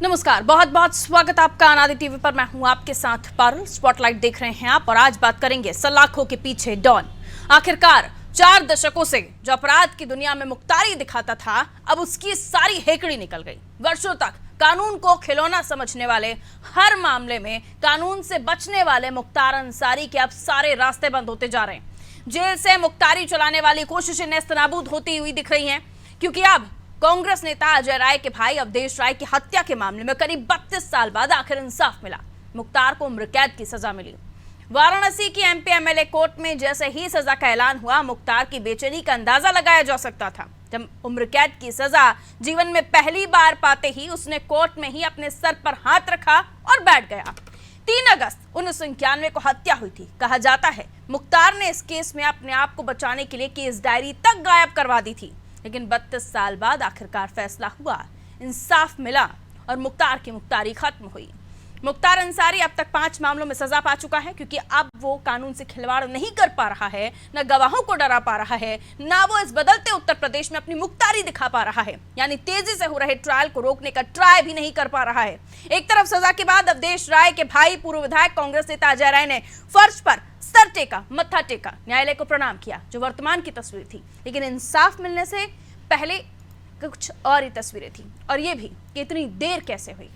नमस्कार, बहुत बहुत स्वागत आपका अनादि टीवी पर। मैं हूं आपके साथ पारुल। स्पॉटलाइट देख रहे हैं आप और आज बात करेंगे सलाखों के पीछे डॉन। आखिरकार 4 दशकों से जो अपराध की दुनिया में मुख्तारी दिखाता था, अब उसकी सारी हेकड़ी निकल गई। वर्षों तक कानून को खिलौना समझने वाले, हर मामले में कानून से बचने वाले मुख्तार अंसारी के अब सारे रास्ते बंद होते जा रहे हैं। जेल से मुख्तारी चलाने वाली कोशिशें नेस्तनाबूद होती हुई दिख रही हैं, क्योंकि अब कांग्रेस नेता अजय राय के भाई अवधेश राय की हत्या के मामले में करीब 32 साल बाद आखिर इंसाफ मिला। मुख्तार को उम्र कैद की सजा मिली। वाराणसी की एमपी एमएलए कोर्ट में जैसे ही सजा का ऐलान हुआ, मुख्तार की बेचैनी का अंदाजा लगाया जा सकता था। जब उम्र कैद की सजा जीवन में पहली बार पाते ही उसने कोर्ट में ही अपने सर पर हाथ रखा और बैठ गया। 3 अगस्त 1991 को हत्या हुई थी। कहा जाता है मुख्तार ने इस केस में अपने आप को बचाने के लिए केस डायरी तक गायब करवा दी थी, लेकिन 32 साल बाद आखिरकार फैसला हुआ, इंसाफ मिला और मुख्तार की मुख्तारी खत्म हुई। मुख्तार अंसारी अब तक 5 मामलों में सजा पा चुका है, क्योंकि अब वो कानून से खिलवाड़ नहीं कर पा रहा है, न गवाहों को डरा पा रहा है, ना वो इस बदलते उत्तर प्रदेश में अपनी मुख्तारी दिखा पा रहा है। यानी तेजी से हो रहे ट्रायल को रोकने का ट्राई भी नहीं कर पा रहा है। एक तरफ सजा के बाद अवधेश राय के भाई पूर्व विधायक कांग्रेस नेता अजय राय ने फर्श पर सर टेका, मत्था टेका, न्यायालय को प्रणाम किया, जो वर्तमान की तस्वीर थी। लेकिन इंसाफ मिलने से पहले कुछ और ही तस्वीरें थी, और ये भी कि इतनी देर कैसे हुई।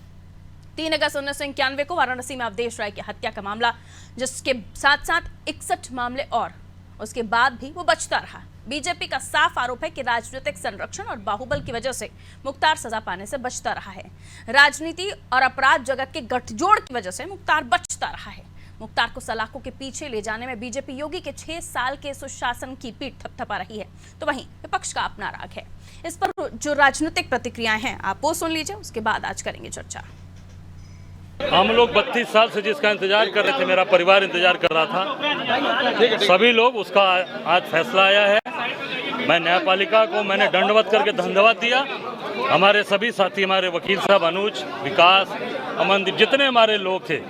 3 अगस्त 1991 को वाराणसी में अवधेश राय की हत्या का मामला, जिसके साथ साथ 61 मामले और उसके बाद भी वो बचता रहा। बीजेपी का साफ आरोप है कि राजनीतिक संरक्षण और बाहुबल की वजह से मुख्तार सजा पाने से बचता रहा है। राजनीति और अपराध जगत के गठजोड़ की वजह से मुख्तार बचता रहा है। मुख्तार को सलाखों के पीछे ले जाने में बीजेपी योगी के 6 साल के सुशासन की पीठ थपथपा रही है, तो वहीं विपक्ष का अपना राग है। इस पर जो राजनीतिक प्रतिक्रियाएं हैं आप वो सुन लीजिए, उसके बाद आज करेंगे चर्चा। हम लोग 32 साल से जिसका इंतजार कर रहे थे, मेरा परिवार इंतजार कर रहा था, सभी लोग, उसका आज फैसला आया है। मैं न्यायपालिका को मैंने दंडवत करके धन्यवाद दिया। हमारे सभी साथी, हमारे वकील साहब अनुज, विकास, अमनदीप, जितने हमारे लोग थे,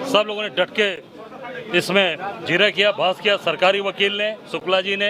सब लोगों ने डट के इसमें जिरह किया, बहस किया। सरकारी वकील ने, शुक्ला जी ने,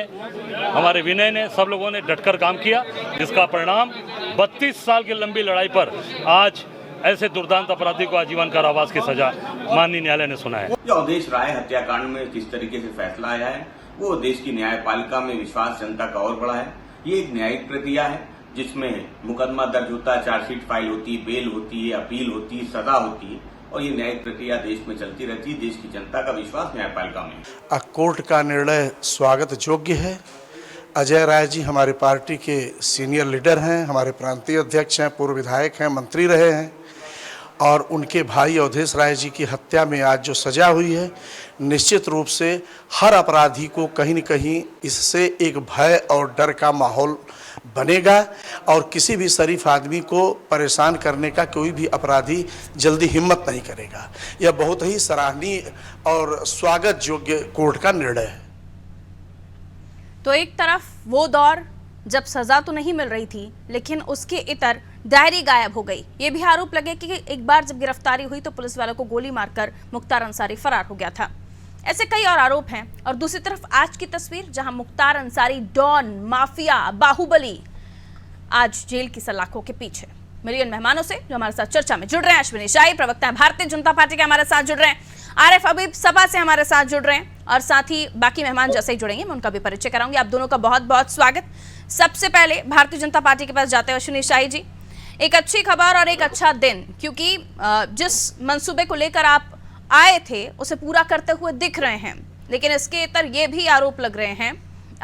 हमारे विनय ने, सब लोगों ने डटकर काम किया, जिसका परिणाम 32 साल की लंबी लड़ाई पर आज ऐसे दुर्दांत अपराधी को आजीवन कारावास की सजा माननीय न्यायालय ने सुना है। जो अवधेश राय हत्याकांड में किस तरीके से फैसला आया है, वो देश की न्यायपालिका में विश्वास जनता का और बढ़ा है। ये एक न्यायिक प्रक्रिया है जिसमें मुकदमा दर्ज होता है, चार्जशीट फाइल होती है, बेल होती है, अपील होती है, सजा होती है, और ये न्यायिक प्रक्रिया देश में चलती रहती है। देश की जनता का विश्वास न्यायपालिका में। कोर्ट का निर्णय स्वागत योग्य है। अजय राय जी हमारी पार्टी के सीनियर लीडर हैं, हमारे प्रांतीय अध्यक्ष हैं, पूर्व विधायक हैं, मंत्री रहे हैं, और उनके भाई अवधेश राय जी की हत्या में आज जो सजा हुई है, निश्चित रूप से हर अपराधी को कहीं न कहीं इससे एक भय और डर का माहौल बनेगा, और किसी भी शरीफ आदमी को परेशान करने का कोई भी अपराधी जल्दी हिम्मत नहीं करेगा। यह बहुत ही सराहनीय और स्वागत योग्य कोर्ट का निर्णय है। तो एक तरफ वो दौर जब सजा तो नहीं मिल रही थी, लेकिन उसके इतर डायरी गायब हो गई। ये भी आरोप लगे कि एक बार जब गिरफ्तारी हुई तो पुलिस वालों को गोली मारकर मुख्तार अंसारी फरार हो गया था। ऐसे कई और आरोप हैं। और दूसरी तरफ आज की तस्वीर, जहां मुख्तार अंसारी, डॉन, माफिया, बाहुबली, आज जेल की सलाखों के पीछे। मिलियन मेहमानों से जो हमारे साथ चर्चा में जुड़ रहे हैं, अश्विनी शाही प्रवक्ता है भारतीय जनता पार्टी के, हमारे साथ जुड़ रहे हैं, आरिफ हबीब सपा से हमारे साथ जुड़ रहे हैं, और साथ ही बाकी मेहमान जैसे ही जुड़ेंगे मैं उनका भी परिचय कराऊंगी। आप दोनों का बहुत बहुत स्वागत। सबसे पहले भारतीय जनता पार्टी के पास जाते हैं अश्विनी शाही जी। एक अच्छी खबर और एक अच्छा दिन, क्योंकि जिस मंसूबे को लेकर आप आए थे उसे पूरा करते हुए दिख रहे हैं, लेकिन इसके इतर ये भी आरोप लग रहे हैं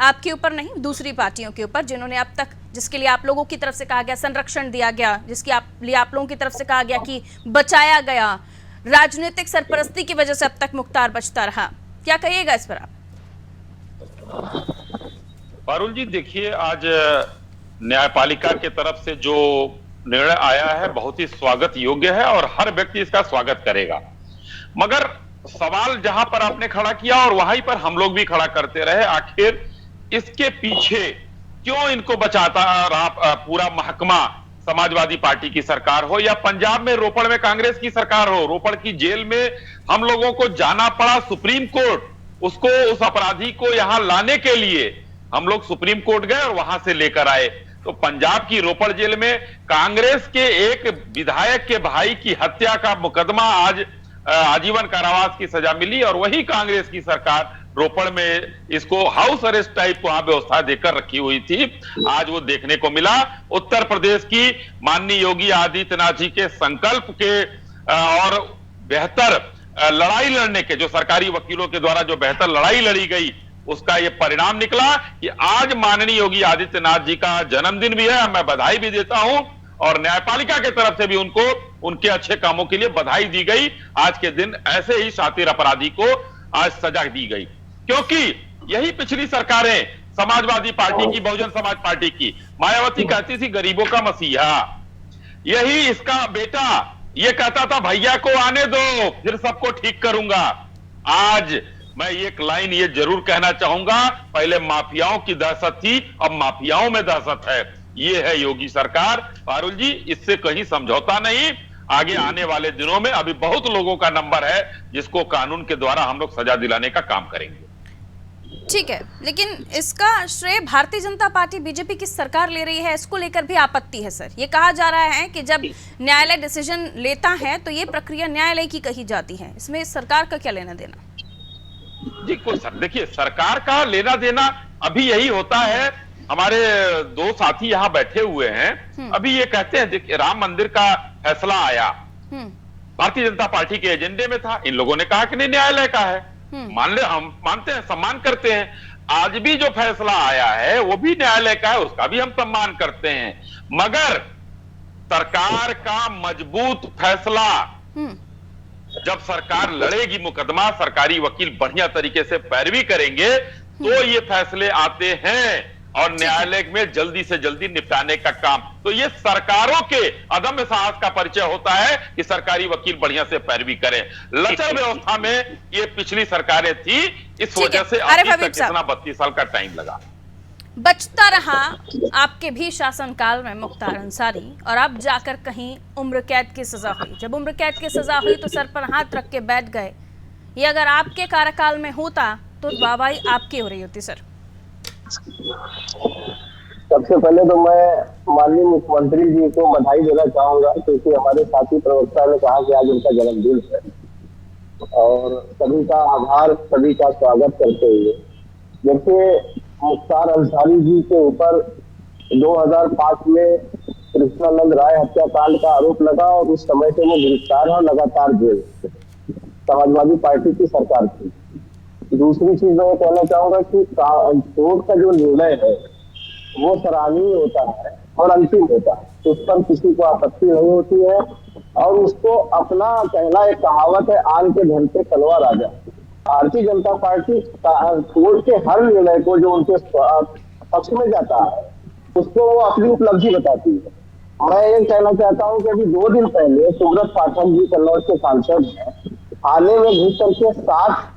आपके ऊपर नहीं, दूसरी पार्टियों के ऊपर, जिन्होंने अब तक, जिसके लिए आप लोगों की तरफ से कहा गया संरक्षण दिया गया, जिसके लिए आप लोगों की तरफ से कहा गया कि बचाया गया, राजनीतिक सरपरस्ती की वजह से अब तक मुख्तार बचता रहा। क्या कहिएगा इस पर आप? पारुल जी, देखिए, आज न्यायपालिका की तरफ से जो निर्णय आया है बहुत ही स्वागत योग्य है और हर व्यक्ति इसका स्वागत करेगा। मगर सवाल जहां पर आपने खड़ा किया और वहीं पर हम लोग भी खड़ा करते रहे, आखिर इसके पीछे क्यों इनको बचाता रहा पूरा महकमा, समाजवादी पार्टी की सरकार हो या पंजाब में रोपड़ में कांग्रेस की सरकार हो। रोपड़ की जेल में हम लोगों को जाना पड़ा सुप्रीम कोर्ट, उसको, उस अपराधी को यहां लाने के लिए हम लोग सुप्रीम कोर्ट गए और वहां से लेकर आए। तो पंजाब की रोपड़ जेल में कांग्रेस के एक विधायक के भाई की हत्या का मुकदमा आज आजीवन कारावास की सजा मिली और वही कांग्रेस की सरकार रोपड़ में इसको हाउस अरेस्ट टाइप वहां व्यवस्था देकर रखी हुई थी। आज वो देखने को मिला। उत्तर प्रदेश की माननीय योगी आदित्यनाथ जी के संकल्प के और बेहतर लड़ाई लड़ने के, जो सरकारी वकीलों के द्वारा जो बेहतर लड़ाई लड़ी गई, उसका ये परिणाम निकला कि आज माननीय योगी आदित्यनाथ जी का जन्मदिन भी है। मैं बधाई भी देता हूं और न्यायपालिका के तरफ से भी उनको उनके अच्छे कामों के लिए बधाई दी गई। आज के दिन ऐसे ही शातिर अपराधी को आज सजा दी गई, क्योंकि यही पिछली सरकारें, समाजवादी पार्टी की, बहुजन समाज पार्टी की, मायावती कहती थी गरीबों का मसीहा, यही इसका बेटा ये कहता था भैया को आने दो फिर सबको ठीक करूंगा। आज मैं एक लाइन ये जरूर कहना चाहूंगा, पहले माफियाओं की दहशत थी, अब माफियाओं में दहशत है। ये है योगी सरकार। पारुल जी, इससे कहीं समझौता नहीं। आगे आने वाले दिनों में अभी बहुत लोगों का नंबर है जिसको कानून के द्वारा हम लोग सजा दिलाने का काम करेंगे। ठीक है, लेकिन इसका श्रेय भारतीय जनता पार्टी बीजेपी की सरकार ले रही है, इसको लेकर भी आपत्ति है सर। ये कहा जा रहा है कि जब न्यायालय डिसीजन लेता है तो ये प्रक्रिया न्यायालय की कही जाती है, इसमें सरकार का क्या लेना देना? जी कुछ देखिए, सरकार का लेना देना अभी यही होता है। हमारे दो साथी यहाँ बैठे हुए हैं, अभी ये कहते हैं देखिए राम मंदिर का फैसला आया, भारतीय जनता पार्टी के एजेंडे में था, इन लोगों ने कहा कि नहीं न्यायालय का है, मान ले, हम मानते हैं, सम्मान करते हैं। आज भी जो फैसला आया है वो भी न्यायालय का है, उसका भी हम सम्मान करते हैं। मगर सरकार का मजबूत फैसला, जब सरकार लड़ेगी मुकदमा, सरकारी वकील बढ़िया तरीके से पैरवी करेंगे तो ये फैसले आते हैं और न्यायालय में जल्दी से जल्दी निपटाने का काम। तो ये सरकारों के अदम्य साहस का परिचय होता है कि सरकारी वकील बढ़िया से पैरवी करें। लचर व्यवस्था में ये पिछली सरकारें थी, इस वजह से अभी तक इतना 32 साल का टाइम लगा। बचता रहा आपके भी शासनकाल में मुख्तार अंसारी, और अब जाकर कहीं उम्र कैद की सजा हुई। जब उम्र कैद की सजा हुई तो सर पर हाथ रख के बैठ गए। ये अगर आपके कार्यकाल में होता तो वाहवाही आपकी हो रही होती सर। सबसे पहले तो मैं माननीय मुख्यमंत्री जी को बधाई देना चाहूंगा, क्योंकि हमारे साथी प्रवक्ता ने कहा कि आज उनका जन्मदिन है, और सभी का आभार, सभी का स्वागत करते हुए, देखिए मुख्तार अंसारी जी के ऊपर 2005 में कृष्णानंद राय हत्याकांड का आरोप लगा और उस समय से वो गिरफ्तार है, लगातार जेल, समाजवादी पार्टी की सरकार थी। दूसरी चीज मैं कहना चाहूंगा कि कोर्ट का जो निर्णय है वो सराहनीय होता है और अंतिम होता है, उस पर किसी को आपत्ति नहीं होती है, और उसको अपना कहना एक कहावत है, आन के धन पे तलवार राजा। भारतीय जनता पार्टी कोर्ट के हर निर्णय को जो उनके पक्ष में जाता है उसको वो अपनी उपलब्धि बताती है। मैं ये कहना चाहता हूँ कि अभी 2 दिन पहले सुब्रत पाठक जी कन्नौज के सांसद हैं, थाने में घुस करके 7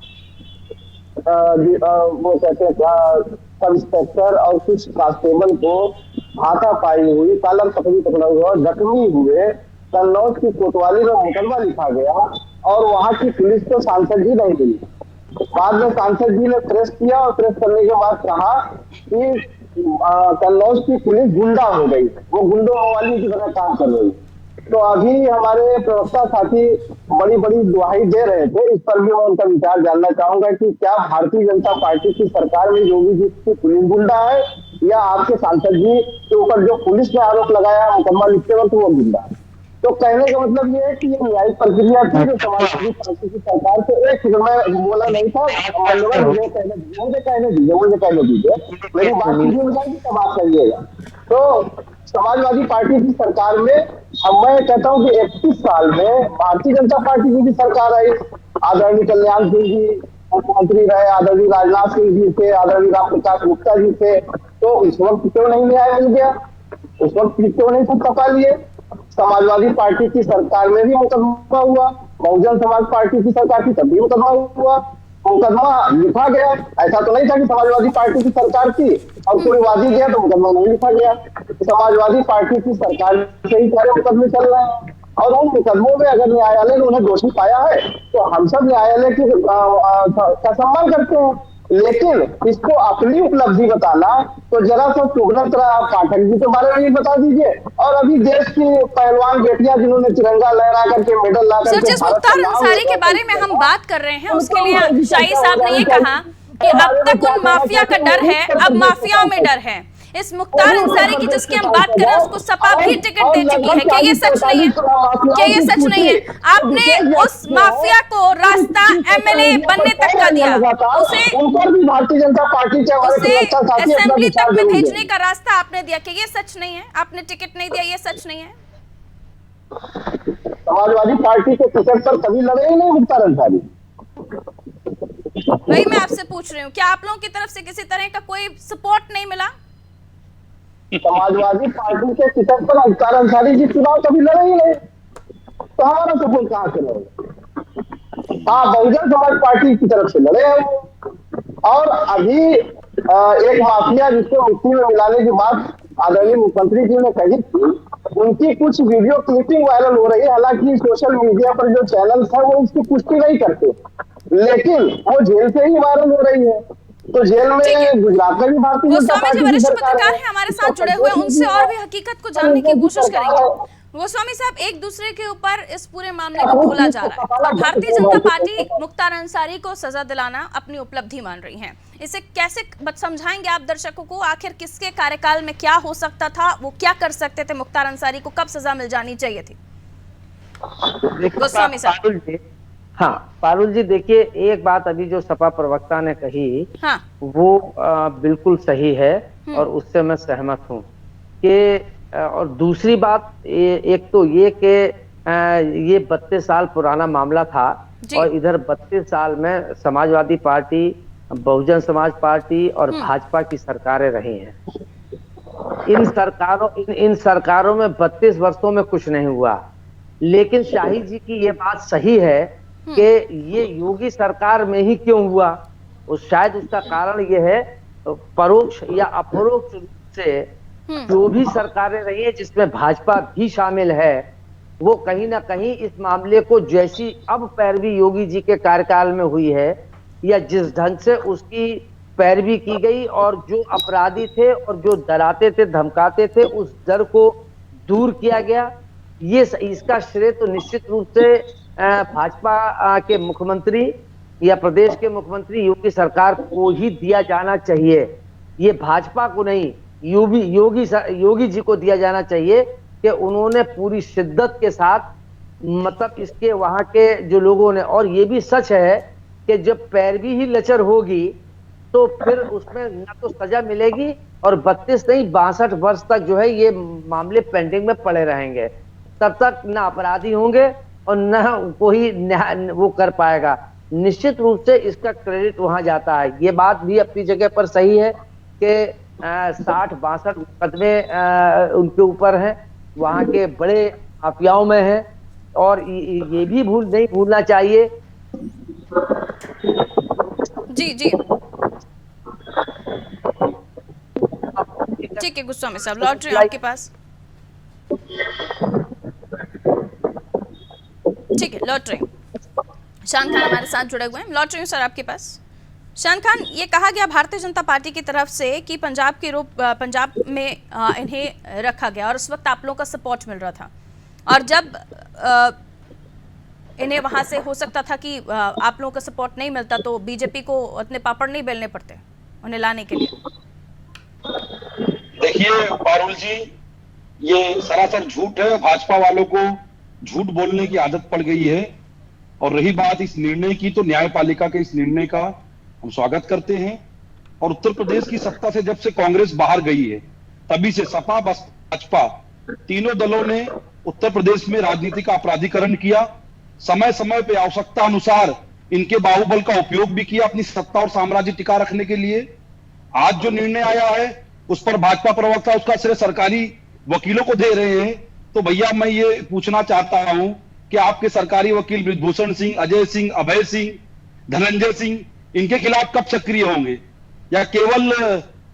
वो कहते हैं सब इंस्पेक्टर और कुछ कांस्टेबल को हाथापाई हुई, काला पकड़ी पकड़ा हुआ, जख्मी हुए, कन्नौज की कोतवाली में मुकदमा लिखा गया और वहां की पुलिस को सांसद जी नहीं मिली। बाद में सांसद जी ने प्रेस किया और प्रेस करने के बाद कहा कि कन्नौज की पुलिस गुंडा हो गई, वो गुंडों वाली की तरह काम कर रही। तो अभी हमारे प्रवक्ता साथी बड़ी बड़ी दुहाई दे रहे थे, इस पर भी मैं उनका विचार जानना चाहूंगा कि क्या भारतीय जनता पार्टी की सरकार में योगी जी की पुलिस गुंडा है, या आपके सांसद जी के ऊपर जो पुलिस ने आरोप लगाया मुकदमा लिखते वक्त वो गुंडा है? तो कहने का मतलब ये है कि ये न्यायिक प्रक्रिया थी जो समाजवादी पार्टी की सरकार से, एक मैं बोला नहीं था, मुझे कहने दीजिए, मेरी बात कीजिए तब बात करिएगा। तो समाजवादी पार्टी की सरकार में मैं कहता हूं कि 31 साल में भारतीय जनता पार्टी की भी सरकार आई, आदरणीय कल्याण सिंह जी मुख्यमंत्री रहे, आदरणीय राजनाथ सिंह जी थे, आदरणीय राम प्रकाश गुप्ता जी थे, तो उस वक्त क्यों नहीं न्याय मिल गया? उस वक्त क्यों नहीं सब पका लिए? समाजवादी पार्टी की सरकार में भी मुकदमा हुआ, बहुजन समाज पार्टी की सरकार की तब भी मुकदमा हुआ, मुकदमा लिखा गया। ऐसा तो नहीं था कि समाजवादी पार्टी की सरकार थी और कोई वादी गया तो मुकदमा नहीं लिखा गया। समाजवादी पार्टी की सरकार से ही सारे मुकदमे चल रहे हैं, और उन मुकदमों में अगर न्यायालय ने उन्हें दोषी पाया है तो हम सब न्यायालय का सम्मान करते हैं। लेकिन इसको अपनी उपलब्धि बताना, तो जरा सा चुगलक पाठक जी के बारे में भी बता दीजिए। और अभी देश की पहलवान बेटियां जिन्होंने तिरंगा लहरा करके मेडल ला सर, जिस मुख्तार अंसारी के बारे में हम बात कर रहे हैं उसके लिए शाही साहब ने ये कहा कि अब तक उन माफिया का डर है, अब माफियाओं में डर है। इस मुख्तार अंसारी की जिसकी हम बात कर रहे हैं उसको सपा भी टिकट दे चुकी है। क्या ये सच नहीं है? क्या ये सच नहीं है? आपने उस माफिया को रास्ता एमएलए बनने तक का दिया, उसे भारतीय जनता पार्टी असेंबली तक में भेजने का रास्ता आपने दिया। क्या ये सच नहीं है? आपने टिकट नहीं दिया, ये सच नहीं है? समाजवादी पार्टी के टिकट पर कभी लड़े ही नहीं मुख्तार अंसारी। वही मैं आपसे पूछ रही हूँ, क्या आप लोगों की तरफ से किसी तरह का कोई सपोर्ट नहीं मिला? समाजवादी पार्टी के टिकट पर मुख्तार अंसारी जी चुनाव कभी लड़े ही नहीं, तो हमारा सपोर्ट कहाँ से लड़े? हाँ, बहुजन समाज पार्टी की तरफ से लड़े हैं। और अभी एक माफिया जिसको मिट्टी में मिलाने की बात आदरणीय मुख्यमंत्री जी ने कही थी, उनकी कुछ वीडियो क्लिपिंग वायरल हो रही है। हालांकि सोशल मीडिया पर जो चैनल है वो इसकी पुष्टि नहीं करते, लेकिन वो जेल से ही वायरल हो रही है। तो जेल में गुजरात में भी भारतीय जनता गोस्वामी जी वरिष्ठ पत्रकार हैं हमारे साथ जुड़े हुए, उनसे और भी हकीकत को जानने की कोशिश करेंगे। गोस्वामी साहब, एक दूसरे के ऊपर इस पूरे मामले को खोला जा रहा है और भारतीय जनता पार्टी मुख्तार अंसारी को सजा दिलाना अपनी उपलब्धि मान रही है। इसे कैसे समझाएंगे आप दर्शकों को? आखिर किसके कार्यकाल में क्या हो सकता था, वो क्या कर सकते थे? मुख्तार अंसारी को कब सजा मिल जानी चाहिए थी? गोस्वामी साहब। हाँ पारुल जी, देखिए एक बात अभी जो सपा प्रवक्ता ने कही, हाँ। वो बिल्कुल सही है और उससे मैं सहमत हूँ कि और दूसरी बात एक तो ये कि ये 32 साल पुराना मामला था और इधर 32 साल में समाजवादी पार्टी, बहुजन समाज पार्टी और भाजपा की सरकारें रही हैं। इन सरकारों में 32 वर्षों में कुछ नहीं हुआ। लेकिन शाही जी की ये बात सही है कि ये योगी सरकार में ही क्यों हुआ, शायद उसका कारण ये है परोक्ष या अपरोक्ष रूप से जो भी सरकारें रही है जिसमें भाजपा भी शामिल है, वो कहीं ना कहीं इस मामले को जैसी अब पैरवी योगी जी के कार्यकाल में हुई है या जिस ढंग से उसकी पैरवी की गई और जो अपराधी थे और जो डराते थे धमकाते थे उस डर को दूर किया गया, ये इसका श्रेय तो निश्चित रूप से भाजपा के मुख्यमंत्री या प्रदेश के मुख्यमंत्री योगी सरकार को ही दिया जाना चाहिए। ये भाजपा को नहीं, योगी जी को दिया जाना चाहिए कि उन्होंने पूरी शिद्दत के साथ, मतलब इसके वहां के जो लोगों ने, और ये भी सच है कि जब पैरवी ही लचर होगी तो फिर उसमें न तो सजा मिलेगी और 32 नहीं 62 वर्ष तक जो है ये मामले पेंडिंग में पड़े रहेंगे। तब तक न अपराधी होंगे और न कोई वो कर पाएगा। निश्चित रूप से इसका क्रेडिट वहां जाता है। ये बात भी अपनी जगह पर सही है कि 60-62 मुकदमे उनके ऊपर हैं, वहां के बड़े माफियाओं में हैं और ये भी नहीं भूलना चाहिए। जी जी ठीक है गोस्वामी साहब, लौट रहे हैं आपके पास। ठीक है, लौट रहे हैं। शान खान हमारे साथ जुड़े हुए हैं, लौट रही हूँ सर आपके पास। शान खान, ये कहा गया भारतीय जनता पार्टी की तरफ से कि पंजाब में इन्हें रखा गया और उस वक्त आप लोगों का सपोर्ट मिल रहा था, और जब इन्हें वहां से हो सकता था कि आप लोगों का सपोर्ट नहीं मिलता तो बीजेपी को अपने पापड़ नहीं बेलने पड़ते उन्हें लाने के लिए। देखिए पारुल जी, ये सरासर झूठ है। भाजपा वालों को झूठ बोलने की आदत पड़ गई है। और रही बात इस निर्णय की, तो न्यायपालिका के इस निर्णय का हम स्वागत करते हैं। और उत्तर प्रदेश की सत्ता से जब से कांग्रेस बाहर गई है तभी से सपा भाजपा तीनों दलों ने उत्तर प्रदेश में राजनीति का अपराधीकरण किया। समय समय पे आवश्यकता अनुसार इनके बाहुबल का उपयोग भी किया अपनी सत्ता और साम्राज्य टिका रखने के लिए। आज जो निर्णय आया है उस पर भाजपा प्रवक्ता उसका श्रेय सरकारी वकीलों को दे रहे हैं। तो भैया मैं ये पूछना चाहता हूं कि आपके सरकारी वकील बृजभूषण सिंह, अजय सिंह, अभय सिंह, धनंजय सिंह, इनके खिलाफ कब सक्रिय होंगे, या केवल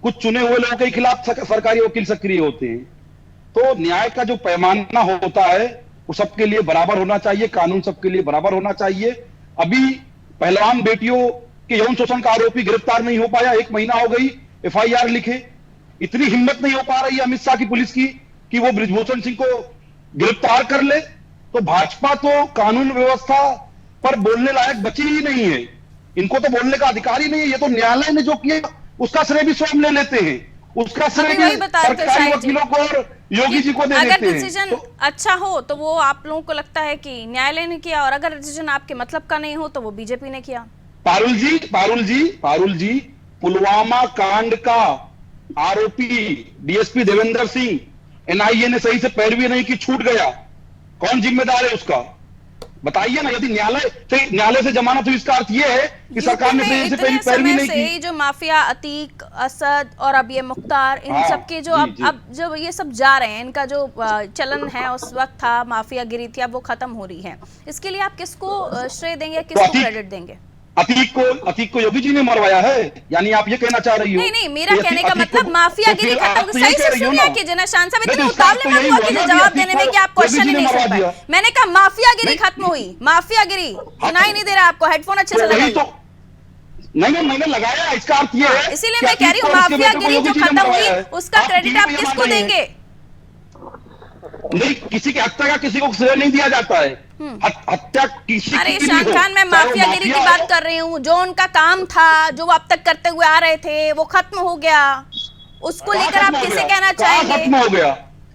कुछ चुने हुए लोगों के खिलाफ सरकारी वकील सक्रिय होते हैं? तो न्याय का जो पैमाना होता है वो सबके लिए बराबर होना चाहिए, कानून सबके लिए बराबर होना चाहिए। अभी पहलवान बेटियों कि यौन शोषण का आरोपी गिरफ्तार नहीं हो पाया, 1 महीना हो गई, FIR लिखे। इतनी हिम्मत नहीं हो पा रही है अमित शाह की पुलिस की कि वो बृजभूषण सिंह को गिरफ्तार कर ले। तो भाजपा तो कानून व्यवस्था पर बोलने लायक बची ही नहीं है, इनको तो बोलने का अधिकार ही नहीं है। ये तो न्यायालय ने जो किया उसका श्रेय भी स्वयं ले लेते हैं, उसका श्रेय भी सरकारी वकीलों को और योगी जी को दे देते हैं। अगर डिसीजन अच्छा हो तो वो आप लोगों को लगता है कि न्यायालय ने किया, और अगर डिसीजन आपके मतलब का नहीं हो तो वो बीजेपी ने किया। पारुल जी पुलवामा कांड का आरोपी डीएसपी देवेंद्र सिंह, NIA ने सही से पैरवी नहीं की, छूट गया, कौन जिम्मेदार है उसका? बताइए ना। यदि न्यायालय से जमानत हुई, इसका अर्थ यह है कि सरकार ने सही से पैरवी नहीं की। जो माफिया अतीक, असद और अब ये मुख्तार, इन सब के जो अब जब ये सब जा रहे हैं, इनका जो चलन है उस वक्त था, माफियागिरी थी, अब वो खत्म हो रही है। इसके लिए आप किसको श्रेय देंगे, किसको क्रेडिट देंगे? अतीक को योगी जी ने मरवाया है, यानी आप ये कहना चाह रही हो? नहीं, मेरा कहने का मतलब माफियागिरी खत्म। सही से सुनिए कि शान साहब इतने उतावले मत हुआ कि जवाब देने में कि आप क्वेश्चन ही नहीं सुन पाए। मैंने कहा माफियागिरी खत्म हुई, माफियागिरी सुनाई नहीं दे रहा आपको? हेडफोन अच्छे से लगाइए। नहीं, मैंने लगाया, इसका अर्थ ये है, इसीलिए मैं कह रही हूँ माफियागिरी जो खत्म हुई उसका क्रेडिट आप किसको देंगे? नहीं, किसी की हत्या का किसी को श्रेय नहीं दिया जाता है। हत्या किसी की। अरे शान खान, मैं माफियागिरी की बात कर रही हूँ। जो उनका काम था, जो वो अब तक करते हुए आ रहे थे, वो खत्म हो गया, उसको लेकर आप किसे कहना चाहेंगे? खत्म हो गया?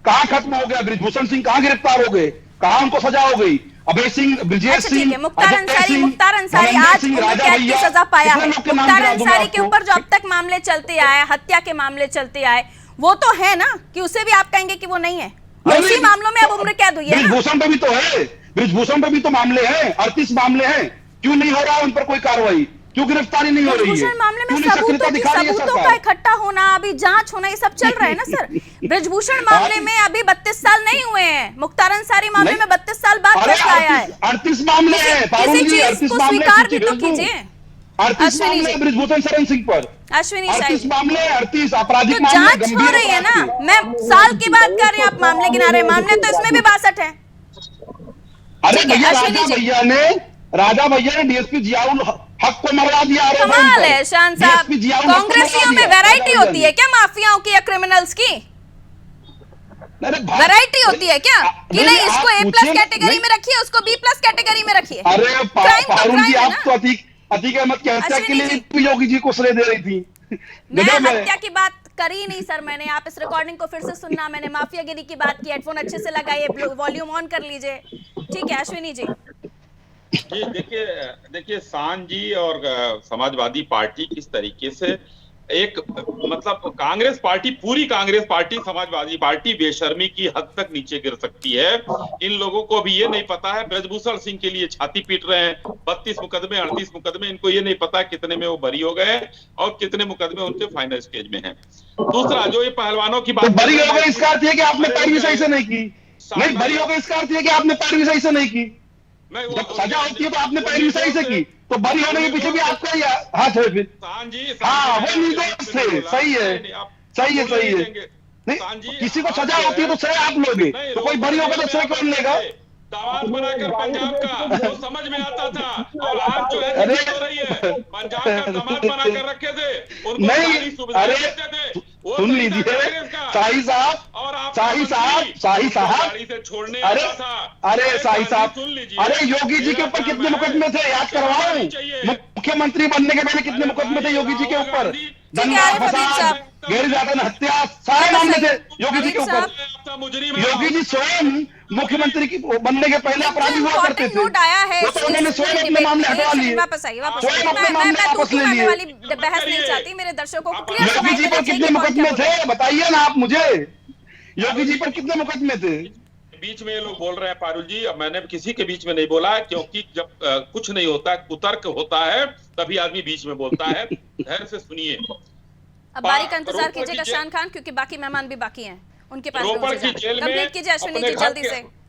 कहाँ खत्म हो गया? बृजभूषण सिंह कहाँ गिरफ्तार हो गए? कहाँ उनको सजा हो गई? अभय सिंह, ब्रजेश सिंह, मुख्तार अंसारी आज उम्र कैद की सजा पाया है। मुख्तार अंसारी के ऊपर जो अब तक मामले चलते आए, हत्या के मामले चलते आए, वो तो है ना कि उसे भी आप कहेंगे कि वो नहीं है? उसी मामलों में अब उम्र कैद हुई है। बृजभूषण पे भी तो है, बृजभूषण पे भी तो मामले हैं, 38 मामले हैं। क्यों नहीं हो रहा उन पर कोई कार्रवाई? क्यों गिरफ्तारी नहीं हो रही है? बृजभूषण मामले में सबूतों का इकट्ठा होना, अभी जांच होना, ये सब चल रहा है ना सर। बृजभूषण मामले में अभी 32 साल नहीं हुए हैं, मुख्तार अंसारी मामले में 32 साल बाद फैसला आया है। 38 मामले हैं, किसी चीज को स्वीकार भी तो कीजिए। 38 मामले बृजभूषण शरण सिंह पर, अश्विनी 38 मामले, 38 आपराधिक तो जांच हो रही है ना। मैं साल की बात कर रही हूँ, आप मामले गिना रहे हैं। मामले तो इसमें भी 62 है। अरे राजा भैया ने डीएसपी जियाउल हक को मरवा दिया। कमाल है शान साहब, कांग्रेसियों में वैरायटी होती है क्या माफियाओं की या क्रिमिनल्स की? वैरायटी होती है क्या कि नहीं इसको A+ कैटेगरी में रखिए, उसको B+ कैटेगरी में रखिए? अरे पारुल जी, आप तो अतीक अहमद की हत्या के लिए योगी जी को श्रेय दे रही थी। मैं हत्या की बात करी नहीं सर मैंने। आप इस रिकॉर्डिंग को फिर से सुनना, मैंने माफियागिरी की बात की। हेडफोन अच्छे से लगाइए, वॉल्यूम ऑन कर लीजिए। ठीक है अश्विनी जी। जी देखिए शान जी और समाजवादी पार्टी किस तरीके से एक मतलब कांग्रेस पार्टी, पूरी कांग्रेस पार्टी, समाजवादी पार्टी बेशर्मी की हद तक नीचे गिर सकती है। इन लोगों को अभी ये नहीं पता है, बृजभूषण सिंह के लिए छाती पीट रहे हैं। 32 मुकदमे, 38 मुकदमे, इनको ये नहीं पता कितने में वो बरी हो गए और कितने मुकदमे उनके फाइनल स्टेज में हैं। दूसरा, जो ये पहलवानों की बात, बरी हो गए इसका अर्थ है कि आपने पैरवी सही से नहीं की। नहीं, बरी हो गए इसका अर्थ है कि आपने पैरवी सही से नहीं की। जब सजा होती है तो आपने पैरवी सही से की, तो बरी होने के पीछे भी आपका हाथ है फिर। हाँ, वो निर्दोष थे। सही है। नहीं, किसी को सजा होती है तो श्रेय आप लोगे, तो कोई बरी होगा तो श्रेय कौन लेगा? दामाद बनाकर पंजाब का वो समझ में आता था, और आज जो है हो रही है, पंजाब का दामाद बनाकर रखे थे, उनको सारी सुविधाएं देते थे। सुन लीजिए शाही साहब, अरे योगी जी के ऊपर कितने मुकदमे थे याद करवाओ। मुख्यमंत्री बनने के पहले कितने मुकदमे थे योगी जी के ऊपर? गैरकानूनी हत्या, सारे मामले थे योगी जी के ऊपर। योगी जी स्वयं मुख्यमंत्री की बनने के पहले अपराधी हुआ करते थे। नोट आया है, उन्होंने स्वयं अपने मामले हटवा लिए। वापस आइए। मैं वाली बहस नहीं चाहती, मेरे दर्शकों को क्लियर योगी जी पर कितने मुकदमे थे बताइए ना आप मुझे। योगी जी पर कितने मुकदमे थे? बीच में ये लोग बोल रहे हैं पारुल जी, अब मैंने किसी के बीच में नहीं बोला, क्योंकि जब कुछ नहीं होता, कुतर्क होता है, तभी आदमी बीच में बोलता है। धैर्य से सुनिए। अब बारी का इंतजार कीजिएगा शान खान, क्योंकि बाकी मेहमान भी बाकी हैं, उनके पास रोपड़ की जेल में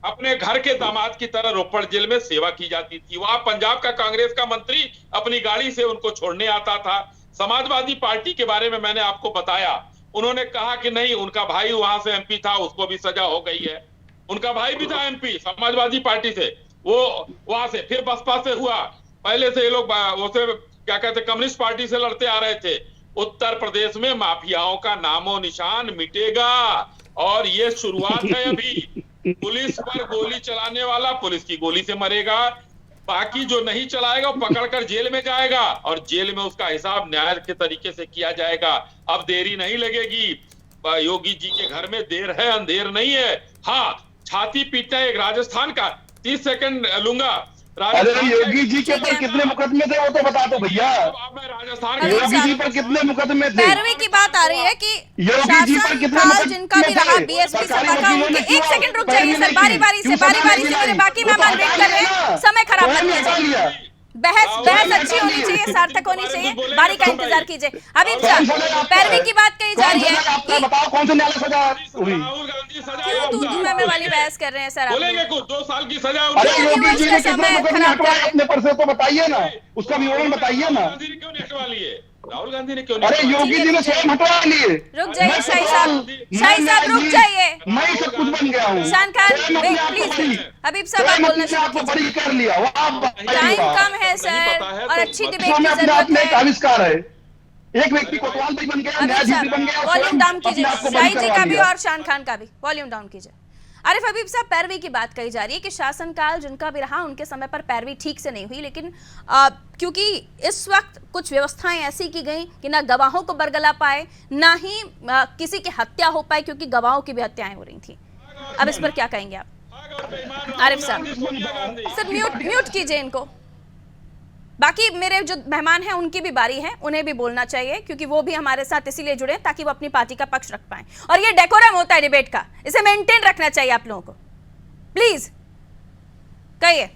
अपने घर के दामाद की तरह रोपड़ जेल में सेवा की जाती थी। वहां पंजाब का कांग्रेस का मंत्री अपनी गाड़ी से उनको छोड़ने आता था। समाजवादी पार्टी के बारे में मैंने आपको बताया, उन्होंने कहा कि नहीं, उनका भाई वहां से MP था, उसको भी सजा हो गई है। उनका भाई भी था MP समाजवादी पार्टी से, वो वहां से फिर बसपा से हुआ। पहले से ये लोग क्या कहते कम्युनिस्ट पार्टी से लड़ते आ रहे थे। उत्तर प्रदेश में माफियाओं का नामो निशान मिटेगा और ये शुरुआत है। अभी पुलिस पर गोली चलाने वाला पुलिस की गोली से मरेगा, बाकी जो नहीं चलाएगा वो पकड़कर जेल में जाएगा और जेल में उसका हिसाब न्याय के तरीके से किया जाएगा। अब देरी नहीं लगेगी। योगी जी के घर में देर है, अंधेर नहीं है। हाँ, छाती पीटना एक राजस्थान का 30 सेकंड लूंगा। अरे योगी जी के ऊपर कितने मुकदमे थे वो तो बता दो भैया। राजस्थान योगी जी पर कितने मुकदमे थे? पैरवी की बात आ रही है कि योगी जी पर कितने शासनकाल जिनका भी रहा बीएसपी सत्ता का, उनके एक सेकंड रुक जाइए सर, बारी बारी से मेरे बाकी मेहमान वेट कर रहे हैं, समय खराब मत कीजिए। बहस अच्छी होनी चाहिए, सार्थक होनी चाहिए, बारी का इंतजार कीजिए। हबीब साहब, पैरवी की बात कही जा रही है कि बताओ कौन से न्यायालय सजा हुई? क्यों दूध में वाली बहस कर रहे हैं सर? बोलेंगे कुछ 2 साल की सजा। अरे योगी जी ने कितने मुकदमे हटवाए अपने पर से तो बताइए ना, उसका विवरण बताइए ना। क्यों नहीं हटवा लिए? राहुल गांधी ने क्यों? अरे योगी जी ने स्वयं हटवा लिए। रुक जाइए शाही साहब रुक जाइए। मैं सब कुछ बन गया हूँ। शान खान प्लीज, हबीब साहब आप बोलना शुरू आपको बड़ी कर लिया। टाइम कम है सर और अच्छी डिबेट की अपने आप जरूरत में एक है। आविष्कार है। एक व्यक्ति कोतवाल भी बन गया, न्यायाधीश भी बन गया। वॉल्यूम डाउन कीजिए, अपने आपको बड़ी शाही जी करवा का भी लिया। और शान खान का भी वॉल्यूम डाउन कीजिए। आरिफ हबीब साहब, पैरवी की बात कही जा रही है कि शासनकाल जिनका भी रहा उनके समय पर पैरवी ठीक से नहीं हुई, लेकिन क्योंकि इस वक्त कुछ व्यवस्थाएं ऐसी की गई कि ना गवाहों को बरगला पाए, ना ही किसी की हत्या हो पाए, क्योंकि गवाहों की भी हत्याएं हो रही थी। अब इस पर क्या कहेंगे आप आरिफ साहब? सर म्यूट कीजिए इनको। बाकी मेरे जो मेहमान हैं उनकी भी बारी है, उन्हें भी बोलना चाहिए क्योंकि वो भी हमारे साथ इसीलिए जुड़े ताकि वो अपनी पार्टी का पक्ष रख पाएं। और ये डेकोरम होता है डिबेट का, इसे मेंटेन रखना चाहिए आप लोगों को। प्लीज कहिए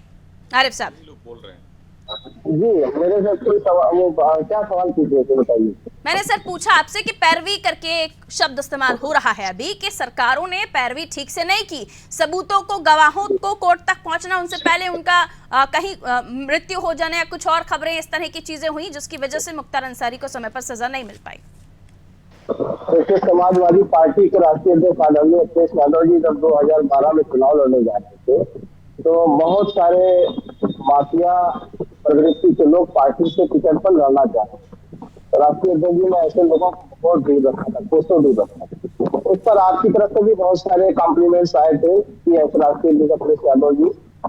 आरिफ साहब। बोल रहे हैं जी, मेरे से कोई सवाल, वो क्या सवाल पूछे थे बताइए। मैंने सर पूछा आपसे कि पैरवी करके एक शब्द इस्तेमाल हो रहा है अभी कि सरकारों ने पैरवी ठीक से नहीं की, सबूतों को, गवाहों को कोर्ट तक पहुंचना, उनसे पहले उनका कहीं मृत्यु हो जाने या कुछ और खबरें इस तरह की चीजें हुई जिसकी वजह से मुख्तार अंसारी को समय पर सजा नहीं मिल पाई। देखिए, समाजवादी पार्टी के राष्ट्रीय अध्यक्ष आदरणीय अखिलेश यादव जी जब 2012 में चुनाव लड़ने जा रहे थे तो बहुत सारे माफिया प्रवृत्ति के लोग पार्टी से टिकट पर लड़ना चाहते थे। राष्ट्रीय अध्यक्ष जी ने ऐसे लोगों को बहुत दूर रखा था, कोसों दूर रखा था। उस पर आपकी तरफ से भी बहुत सारे कॉम्प्लीमेंट्स आए थे कि ऐसे राष्ट्रीय अध्यक्ष अखिलेश यादव जी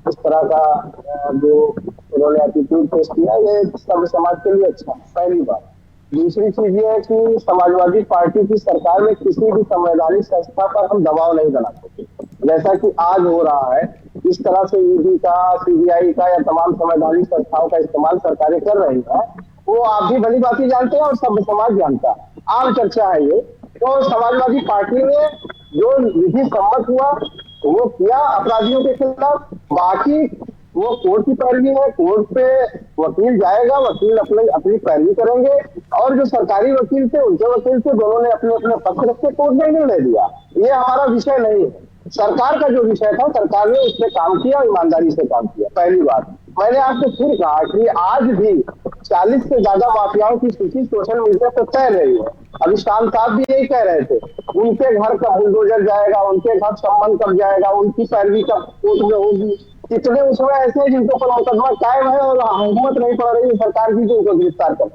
इस तरह का जो उन्होंने एटीट्यूड पेश किया, ये सब समाज के लिए अच्छा है, पहली बात। दूसरी चीज ये है कि समाजवादी पार्टी की सरकार में किसी भी संवैधानिक संस्था पर हम दबाव नहीं बना सकते, जैसा कि आज हो रहा है। इस तरह से ईडी का, सीबीआई का या तमाम संवैधानिक संस्थाओं का इस्तेमाल सरकारें कर रही है, वो आप भी भली बात जानते हैं और सब समाज जानता है, आम चर्चा है ये। तो समाजवादी पार्टी ने जो विधि सम्मत हुआ वो किया अपराधियों के खिलाफ, बाकी वो कोर्ट की पैरवी है, कोर्ट पे वकील जाएगा, वकील अपनी पैरवी करेंगे और जो सरकारी वकील थे उनके वकील थे, दोनों ने अपने अपने पक्ष रखे, कोर्ट ने निर्णय दिया। ये हमारा विषय नहीं है, सरकार का जो विषय था सरकार ने उस पर काम किया, ईमानदारी से काम किया। पहली बात, मैंने आपको फिर कहा कि आज भी 40 से ज्यादा माफियाओं की सूची सोशल मीडिया पर तैर रही है। अभी शाम साहब भी यही कह रहे थे, उनके घर का बुलडोजर जाएगा, उनके घर संबंध कब जाएगा, उनकी पैरवी कब कोर्ट में होगी। कितने उसमें ऐसे हैं जिनके ऊपर मुकदमा कायम है और हुकूमत नहीं पड़ रही है सरकार की, उनको गिरफ्तार कर।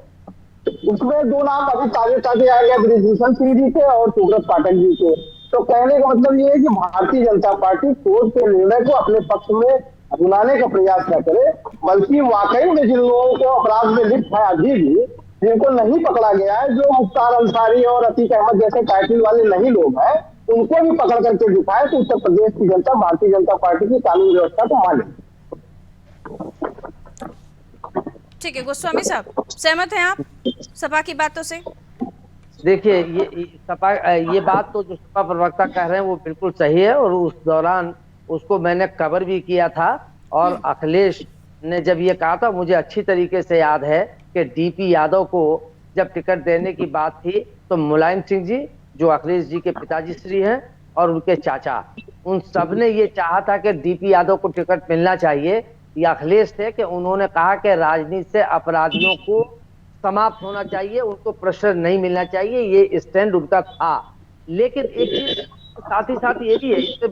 उसमें 2 नाम अभी ताजे आ गए, बृजभूषण सिंह जी के और सुब्रत पाठक जी के। तो कहने का मतलब ये है कि भारतीय जनता पार्टी कोर्ट के निर्णय को अपने पक्ष में बुलाने का प्रयास न करे, बल्कि वाकई में जिन लोगों को अपराध में लिप्त है अभी भी, जिनको नहीं पकड़ा गया है, जो मुख्तार अंसारी और अतीक अहमद जैसे टाइटल वाले नहीं लोग हैं, उनको भी पकड़ करके दिखाए तो उत्तर प्रदेश की जनता भारतीय जनता पार्टी की कानून व्यवस्था को माने। ठीक है गोस्वामी साहब, सहमत हैं आप सपा की बातों से? देखिए ये बात तो जो सपा प्रवक्ता कह रहे हैं वो बिल्कुल सही है और उस दौरान उसको मैंने कवर भी किया था। और अखिलेश ने जब ये कहा था, मुझे अच्छी तरीके से याद है कि डीपी यादव को जब टिकट देने की बात थी तो मुलायम सिंह जी जो अखिलेश जी के पिताजी श्री हैं और उनके चाचा, उन सब ने ये चाहा था कि डीपी यादव को टिकट मिलना चाहिए। ये अखिलेश थे कि उन्होंने कहा कि राजनीति से अपराधियों को समाप्त होना चाहिए, उनको प्रेशर नहीं मिलना चाहिए, ये स्टैंड उनका था। लेकिन एक चीज साथ ही साथ ये भी है, इससे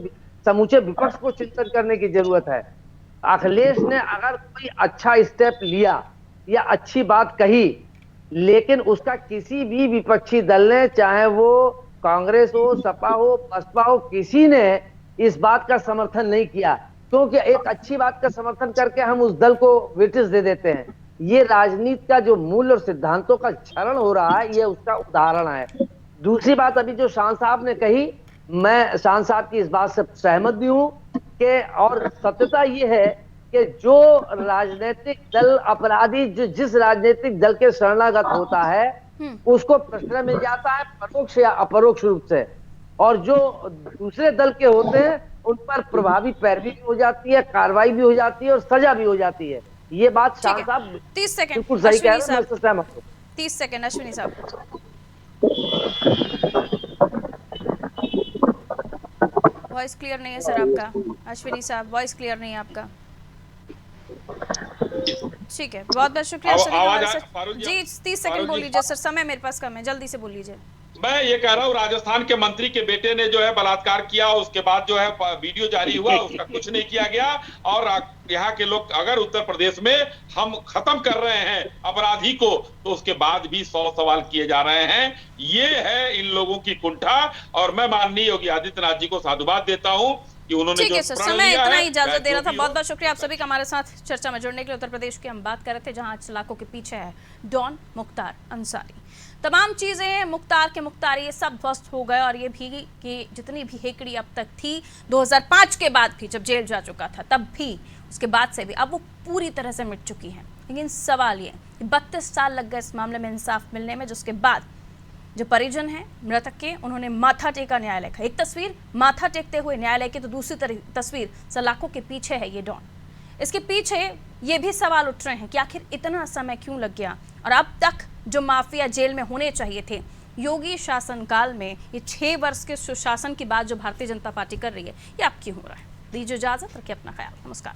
समूचे विपक्ष को चिंतन करने की जरूरत है। अखिलेश ने अगर कोई अच्छा स्टेप लिया या अच्छी बात कही, लेकिन उसका किसी भी विपक्षी दल ने, चाहे वो कांग्रेस हो, सपा हो, बसपा हो, किसी ने इस बात का समर्थन नहीं किया, क्योंकि एक अच्छी बात का समर्थन करके हम उस दल को विटिस दे देते हैं। ये राजनीति का जो मूल और सिद्धांतों का क्षरण हो रहा है, ये उसका उदाहरण है। दूसरी बात अभी जो शान साहब ने कही, मैं शान साहब की इस बात से सहमत भी हूं कि, और सत्यता ये है कि जो राजनीतिक दल अपराधी जिस राजनीतिक दल के शरणागत होता है उसको प्रश्रय मिल जाता है, परोक्ष या अपरोक्ष रूप से, और जो दूसरे दल के होते हैं उन पर प्रभावी पैरवी भी हो जाती है, कार्रवाई भी हो जाती है और सजा भी हो जाती है। ये बात शाह साहब 30 सेकंड बिल्कुल सही कह रहे हैं, मैं सहमत हूं। 30 सेकंड अश्विनी साहब। वॉइस क्लियर नहीं है सर आपका, अश्विनी साहब वॉइस क्लियर नहीं है आपका। ठीक है, बहुत बहुत शुक्रिया सर। जी 30 सेकंड बोल लीजिए सर, समय मेरे पास कम है, जल्दी से बोल लीजिए। मैं ये कह रहा हूँ, राजस्थान के मंत्री के बेटे ने जो है बलात्कार किया, उसके बाद जो है वीडियो जारी हुआ, उसका कुछ नहीं किया गया। और यहाँ के लोग अगर उत्तर प्रदेश में हम खत्म कर रहे हैं अपराधी को, तो उसके बाद भी 100 सवाल किए जा रहे हैं। ये है इन लोगों की कुंठा, और मैं माननीय योगी आदित्यनाथ जी को साधुवाद देता हूँ कि उन्होंने ठीक है सर, समय इतना ही इजाजत दे रहा था। बहुत बहुत शुक्रिया आप सभी का हमारे साथ चर्चा में जुड़ने के लिए। उत्तर प्रदेश की हम बात कर रहे थे, जहां सलाखों के पीछे है डॉन मुख्तार अंसारी। तमाम चीजें मुख्तार के मुख्तार ये सब ध्वस्त हो गए, और ये भी कि जितनी भी हेकड़ी अब तक थी 2005 के बाद भी, जब जेल जा चुका था तब भी, उसके बाद से भी, अब वो पूरी तरह से मिट चुकी है। लेकिन सवाल ये 32 साल लग गए इस मामले में इंसाफ मिलने में, जिसके बाद जो परिजन हैं मृतक के, उन्होंने माथा टेका न्यायालय का। एक तस्वीर माथा टेकते हुए न्यायालय की, तो दूसरी तस्वीर सलाखों के पीछे है ये डॉन। इसके पीछे ये भी सवाल उठ रहे हैं कि आखिर इतना समय क्यों लग गया, और अब तक जो माफिया जेल में होने चाहिए थे योगी शासनकाल में, ये 6 वर्ष के सुशासन की बात जो भारतीय जनता पार्टी कर रही है, ये अब क्यों हो रहा है। दीजिए इजाजत, रखिए अपना ख्याल, नमस्कार।